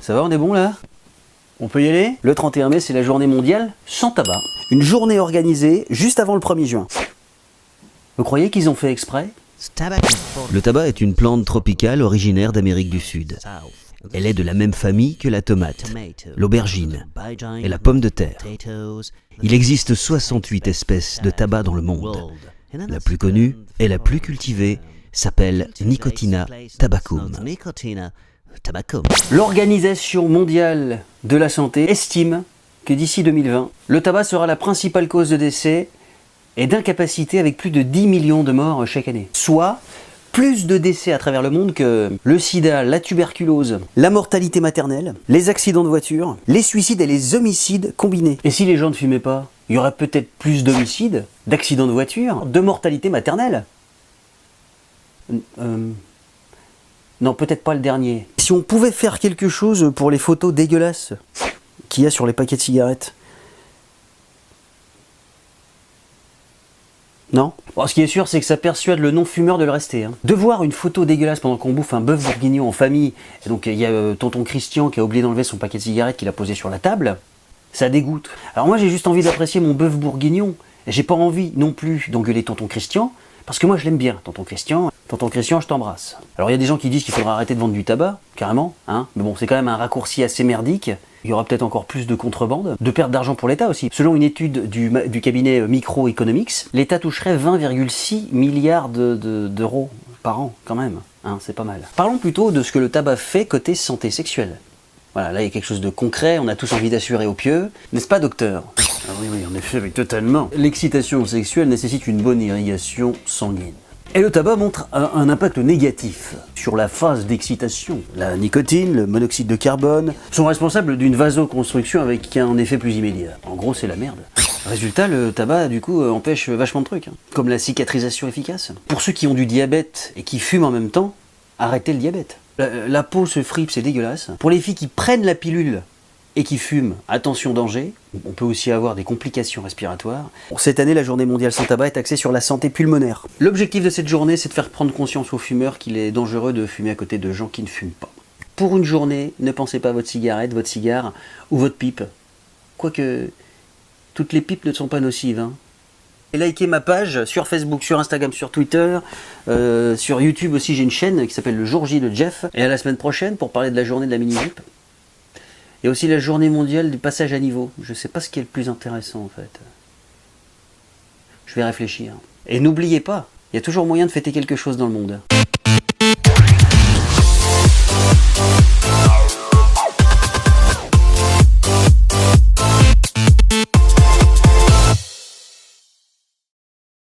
Ça va, on est bon là? On peut y aller? Le 31 mai, c'est la journée mondiale sans tabac. Une journée organisée juste avant le 1er juin. Vous croyez qu'ils ont fait exprès? Le tabac est une plante tropicale originaire d'Amérique du Sud. Elle est de la même famille que la tomate, l'aubergine et la pomme de terre. Il existe 68 espèces de tabac dans le monde. La plus connue et la plus cultivée s'appelle Nicotina tabacum. L'Organisation mondiale de la santé estime que d'ici 2020, le tabac sera la principale cause de décès et d'incapacité avec plus de 10 millions de morts chaque année. Soit plus de décès à travers le monde que le sida, la tuberculose, la mortalité maternelle, les accidents de voiture, les suicides et les homicides combinés. Et si les gens ne fumaient pas, il y aurait peut-être plus d'homicides, d'accidents de voiture, de mortalité maternelle. Non, peut-être pas le dernier. Si on pouvait faire quelque chose pour les photos dégueulasses qu'il y a sur les paquets de cigarettes. Non? Bon, ce qui est sûr, c'est que ça persuade le non-fumeur de le rester. Hein. De voir une photo dégueulasse pendant qu'on bouffe un bœuf bourguignon en famille, et donc il y a tonton Christian qui a oublié d'enlever son paquet de cigarettes qu'il a posé sur la table, ça dégoûte. Alors moi j'ai juste envie d'apprécier mon bœuf bourguignon, et j'ai pas envie non plus d'engueuler tonton Christian, parce que moi je l'aime bien, tonton Christian. Tonton Christian, je t'embrasse. Alors il y a des gens qui disent qu'il faudra arrêter de vendre du tabac, carrément, hein, mais bon, c'est quand même un raccourci assez merdique. Il y aura peut-être encore plus de contrebande, de perte d'argent pour l'État aussi. Selon une étude du cabinet Microeconomics, l'État toucherait 20,6 milliards d'euros par an, quand même. Hein, c'est pas mal. Parlons plutôt de ce que le tabac fait côté santé sexuelle. Voilà, là il y a quelque chose de concret, on a tous envie d'assurer au pieu. N'est-ce pas, docteur? Ah oui, en effet, oui, totalement. L'excitation sexuelle nécessite une bonne irrigation sanguine. Et le tabac montre un impact négatif sur la phase d'excitation. La nicotine, le monoxyde de carbone sont responsables d'une vasoconstriction avec un effet plus immédiat. En gros, c'est la merde. Résultat, le tabac, du coup, empêche vachement de trucs, hein. Comme la cicatrisation efficace. Pour ceux qui ont du diabète et qui fument en même temps, arrêtez le diabète. La peau se fripe, c'est dégueulasse. Pour les filles qui prennent la pilule et qui fument, attention danger, on peut aussi avoir des complications respiratoires. Cette année, la journée mondiale sans tabac est axée sur la santé pulmonaire. L'objectif de cette journée, c'est de faire prendre conscience aux fumeurs qu'il est dangereux de fumer à côté de gens qui ne fument pas. Pour une journée, ne pensez pas à votre cigarette, votre cigare ou votre pipe. Quoique, toutes les pipes ne sont pas nocives, hein. Et likez ma page sur Facebook, sur Instagram, sur Twitter, sur YouTube aussi, j'ai une chaîne qui s'appelle Le Jour J de Jeff. Et à la semaine prochaine pour parler de la journée de la mini-jupe. Et aussi la journée mondiale du passage à niveau. Je sais pas ce qui est le plus intéressant en fait. Je vais réfléchir. Et n'oubliez pas, il y a toujours moyen de fêter quelque chose dans le monde.